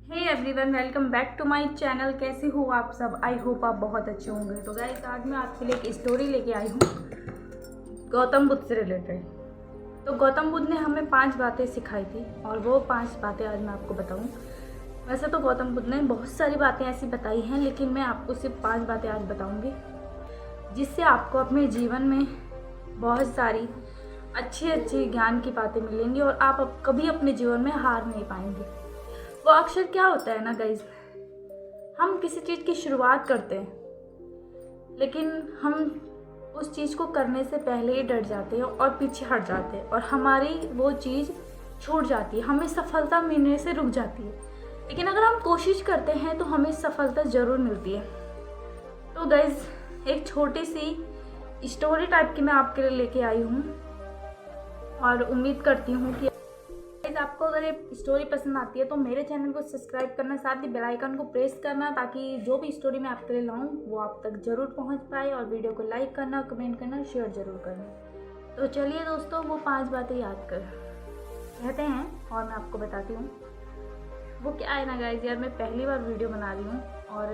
Hey everyone, welcome back to my channel. कैसे हो आप सब? आई होप आप बहुत अच्छे होंगे। तो गाइस, आज मैं आपके लिए एक स्टोरी लेके आई हूँ गौतम बुद्ध से रिलेटेड। तो गौतम बुद्ध ने हमें 5 बातें सिखाई थी और वो 5 बातें आज मैं आपको बताऊँ। वैसे तो गौतम बुद्ध ने बहुत सारी बातें ऐसी बताई हैं, लेकिन मैं आपको सिर्फ 5 बातें आज बताऊँगी जिससे आपको अपने जीवन में बहुत सारी अच्छी ज्ञान की बातें मिलेंगी और आप कभी अपने जीवन में हार नहीं पाएंगे। वो अक्सर क्या होता है ना गाइज, हम किसी चीज़ की शुरुआत करते हैं लेकिन हम उस चीज़ को करने से पहले ही डर जाते हैं और पीछे हट जाते हैं और हमारी वो चीज़ छूट जाती है, हमें सफलता मिलने से रुक जाती है। लेकिन अगर हम कोशिश करते हैं तो हमें सफलता ज़रूर मिलती है। तो गाइज, एक छोटी सी स्टोरी टाइप की मैं आपके लिए लेके आई हूँ और उम्मीद करती हूँ कि आपको अगर ये स्टोरी पसंद आती है तो मेरे चैनल को सब्सक्राइब करना, साथ ही बेल आइकन को प्रेस करना, ताकि जो भी स्टोरी मैं आपके लिए लाऊं वो आप तक ज़रूर पहुंच पाए। और वीडियो को लाइक करना, कमेंट करना, शेयर ज़रूर करना। तो चलिए दोस्तों, वो 5 बातें याद कहते हैं और मैं आपको बताती हूँ वो क्या है ना गाइज। यार, मैं पहली बार वीडियो बना रही हूँ और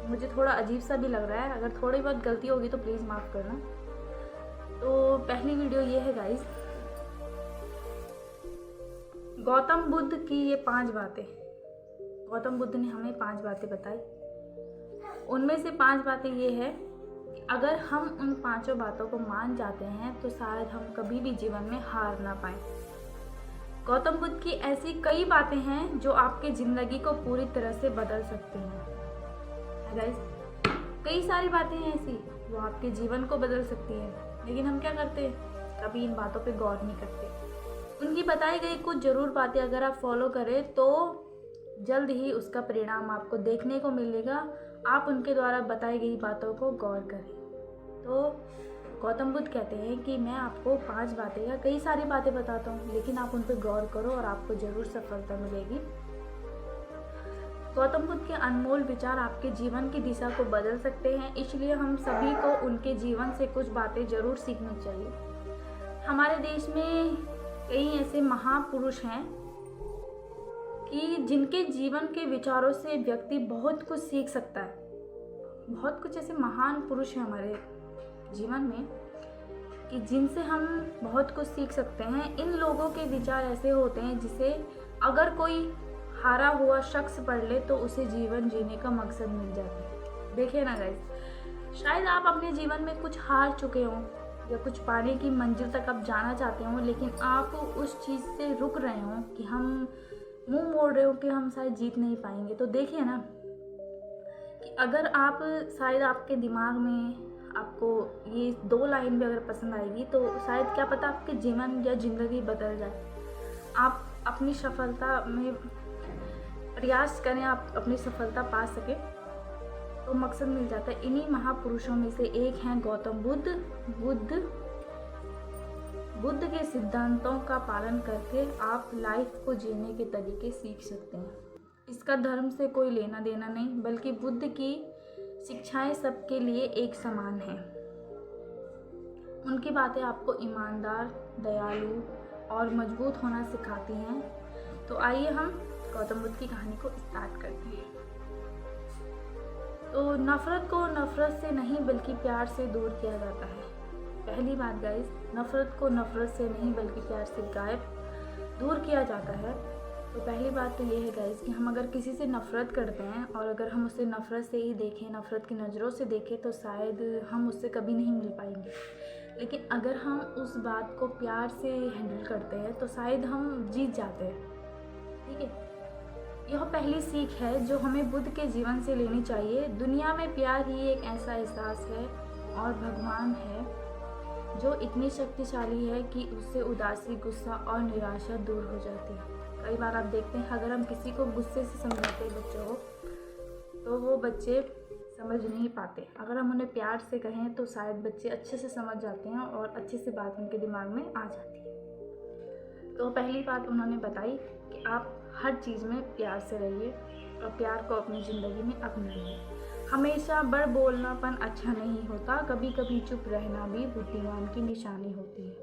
मुझे थोड़ा अजीब सा भी लग रहा है। अगर थोड़ी बहुत गलती होगी तो प्लीज़ माफ़ करना। तो पहली वीडियो ये है गाइज, गौतम बुद्ध की ये 5 बातें। गौतम बुद्ध ने हमें 5 बातें बताई। उनमें से 5 बातें ये है कि अगर हम उन 5 बातों को मान जाते हैं तो शायद हम कभी भी जीवन में हार ना पाएं। गौतम बुद्ध की ऐसी कई बातें हैं जो आपकी ज़िंदगी को पूरी तरह से बदल सकती हैं। गाइस, कई सारी बातें हैं ऐसी जो आपके जीवन को बदल सकती है, लेकिन हम क्या करते हैं, कभी इन बातों पे गौर नहीं करते। उनकी बताई गई कुछ ज़रूर बातें अगर आप फॉलो करें तो जल्द ही उसका परिणाम आपको देखने को मिलेगा। आप उनके द्वारा बताई गई बातों को गौर करें। तो गौतम बुद्ध कहते हैं कि मैं आपको 5 बातें या कई सारी बातें बताता हूँ, लेकिन आप उन पर गौर करो और आपको ज़रूर सफलता मिलेगी। गौतम बुद्ध के अनमोल विचार आपके जीवन की दिशा को बदल सकते हैं, इसलिए हम सभी को उनके जीवन से कुछ बातें ज़रूर सीखनी चाहिए। हमारे देश में कई ऐसे महापुरुष हैं कि जिनके जीवन के विचारों से व्यक्ति बहुत कुछ सीख सकता है। बहुत कुछ ऐसे महान पुरुष हैं हमारे जीवन में कि जिनसे हम बहुत कुछ सीख सकते हैं। इन लोगों के विचार ऐसे होते हैं जिसे अगर कोई हारा हुआ शख्स पढ़ ले तो उसे जीवन जीने का मकसद मिल जाता है। देखिए ना गाइस, शायद आप अपने जीवन में कुछ हार चुके हों या कुछ पाने की मंजिल तक आप जाना चाहते हो, लेकिन आप उस चीज़ से रुक रहे हो कि हम मुंह मोड़ रहे हो कि हम शायद जीत नहीं पाएंगे। तो देखिए ना कि अगर आप शायद आपके दिमाग में आपको ये 2 लाइन भी अगर पसंद आएगी तो शायद क्या पता आपके जीवन या ज़िंदगी बदल जाए। आप अपनी सफलता में प्रयास करें, आप अपनी सफलता पा सकें तो मकसद मिल जाता है। इन्हीं महापुरुषों में से एक हैं गौतम बुद्ध। बुद्ध के सिद्धांतों का पालन करके आप लाइफ को जीने के तरीके सीख सकते हैं। इसका धर्म से कोई लेना देना नहीं, बल्कि बुद्ध की शिक्षाएं सबके लिए एक समान हैं। उनकी बातें आपको ईमानदार, दयालु और मजबूत होना सिखाती हैं। तो आइए हम गौतम बुद्ध की कहानी को स्टार्ट करते हैं। तो नफ़रत को नफ़रत से नहीं बल्कि प्यार से दूर किया जाता है। पहली बात गाइस, नफ़रत को नफ़रत से नहीं बल्कि प्यार से दूर किया जाता है। तो पहली बात तो ये है गाइस कि हम अगर किसी से नफ़रत करते हैं और अगर हम उसे नफ़रत से ही देखें, नफ़रत की नज़रों से देखें, तो शायद हम उससे कभी नहीं मिल पाएंगे। लेकिन अगर हम उस बात को प्यार से हैंडल करते हैं तो शायद हम जीत जाते हैं। ठीक है, यह पहली सीख है जो हमें बुद्ध के जीवन से लेनी चाहिए। दुनिया में प्यार ही एक ऐसा एहसास है और भगवान है जो इतनी शक्तिशाली है कि उससे उदासी, गुस्सा और निराशा दूर हो जाती है। कई बार आप देखते हैं अगर हम किसी को गुस्से से समझाते हैं बच्चों को, तो वो बच्चे समझ नहीं पाते। अगर हम उन्हें प्यार से कहें तो शायद बच्चे अच्छे से समझ जाते हैं और अच्छे से बात उनके दिमाग में आ जाती है। तो पहली बात उन्होंने बताई कि आप हर चीज़ में प्यार से रहिए और प्यार को अपनी ज़िंदगी में अपनाइए। हमेशा बड़ बोलनापन अच्छा नहीं होता, कभी कभी चुप रहना भी बुद्धिमान की निशानी होती है।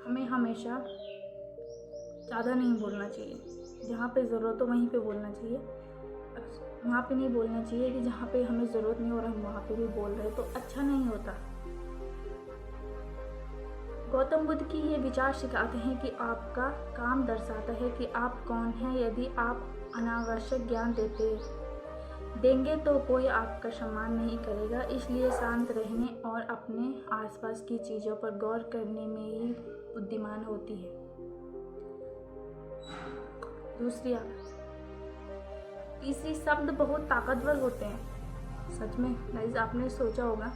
हमें हमेशा ज़्यादा नहीं बोलना चाहिए। जहाँ पे ज़रूरत हो वहीं पे बोलना चाहिए, वहाँ पे नहीं बोलना चाहिए कि जहाँ पे हमें ज़रूरत नहीं और हम वहाँ पे भी बोल रहे तो अच्छा नहीं होता। गौतम बुद्ध की ये विचार सिखाते हैं कि आपका काम दर्शाता है कि आप कौन हैं। यदि आप अनावश्यक ज्ञान देंगे तो कोई आपका सम्मान नहीं करेगा। इसलिए शांत रहने और अपने आसपास की चीज़ों पर गौर करने में ही बुद्धिमान होती है। तीसरी शब्द बहुत ताकतवर होते हैं। सच में गाइस, आपने सोचा होगा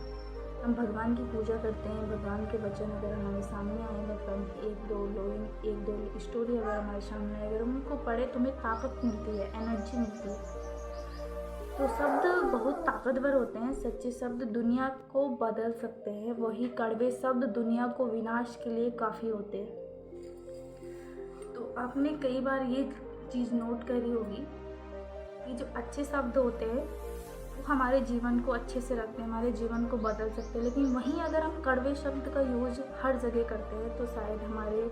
हम भगवान की पूजा करते हैं, भगवान के वचन अगर हमारे सामने आए, भगवान की एक दो स्टोरी अगर हमारे सामने आए, अगर हम उनको पढ़े तो हमें ताकत मिलती है, एनर्जी मिलती है। तो शब्द बहुत ताकतवर होते हैं। सच्चे शब्द दुनिया को बदल सकते हैं, वही कड़वे शब्द दुनिया को विनाश के लिए काफ़ी होते हैं। तो आपने कई बार ये चीज़ नोट करी होगी कि जो अच्छे शब्द होते हैं वो हमारे जीवन को अच्छे से रखते हैं, हमारे जीवन को बदल सकते हैं। लेकिन वहीं अगर हम कड़वे शब्द का यूज हर जगह करते हैं तो शायद हमारे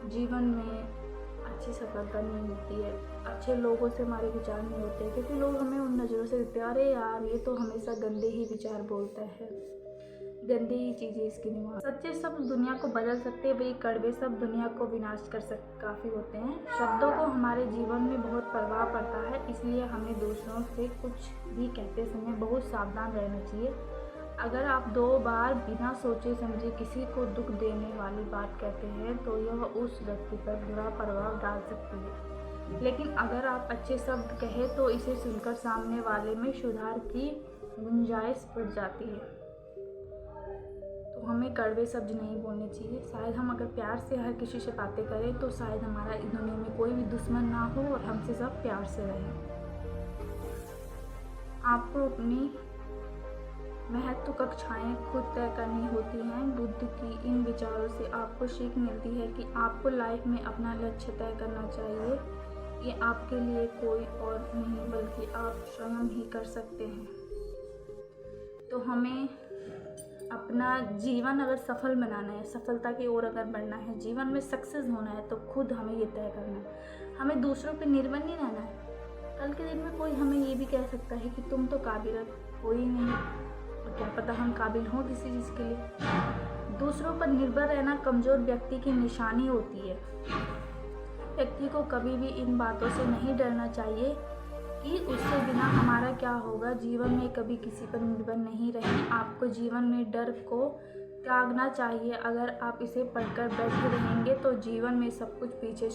जीवन में अच्छी सफलता नहीं मिलती है, अच्छे लोगों से हमारे विचार नहीं होते, क्योंकि लोग हमें उन नज़रों से देखते हैं, अरे यार ये तो हमेशा गंदे ही विचार बोलता है, गंदी ही चीज़ें इसकी दिमाग। सच्चे शब्द दुनिया को बदल सकते हैं, वही कड़वे शब्द दुनिया को विनाश कर काफ़ी होते हैं। शब्दों को हमारे जीवन में बहुत प्रभाव पड़ता है, इसलिए हमें दूसरों से कुछ भी कहते समय बहुत सावधान रहना चाहिए। अगर आप 2 बार बिना सोचे समझे किसी को दुख देने वाली बात कहते हैं तो यह उस व्यक्ति पर बुरा प्रभाव डाल सकती है। लेकिन अगर आप अच्छे शब्द कहें तो इसे सुनकर सामने वाले में सुधार की गुंजाइश बढ़ जाती है। तो हमें कड़वे शब्द नहीं बोलने चाहिए। शायद हम अगर प्यार से हर किसी से बातें करें तो शायद हमारा इस दुनिया में कोई भी दुश्मन ना हो और हमसे सब प्यार से रहें। आपको अपनी महत्व कक्षाएं खुद तय करनी होती हैं। बुद्ध की इन विचारों से आपको सीख मिलती है कि आपको लाइफ में अपना लक्ष्य तय करना चाहिए। ये आपके लिए कोई और नहीं बल्कि आप स्वयं ही कर सकते हैं। तो हमें अपना जीवन अगर सफल बनाना है, सफलता की ओर अगर बढ़ना है, जीवन में सक्सेस होना है तो खुद हमें ये तय करना है। हमें दूसरों पर निर्भर नहीं रहना है। कल के दिन में कोई हमें ये भी कह सकता है कि तुम तो काबिल हो ही नहीं, और क्या पता हम काबिल हों किसी चीज़ के लिए। दूसरों पर निर्भर रहना कमज़ोर व्यक्ति की निशानी होती है। व्यक्ति को कभी भी इन बातों से नहीं डरना चाहिए कि उससे बिना हमारा क्या होगा। जीवन में कभी किसी पर निर्भर नहीं रहें। आपको जीवन में डर को त्यागना चाहिए। अगर आप इसे पढ़कर बैठे रहेंगे तो जीवन में सब कुछ पीछे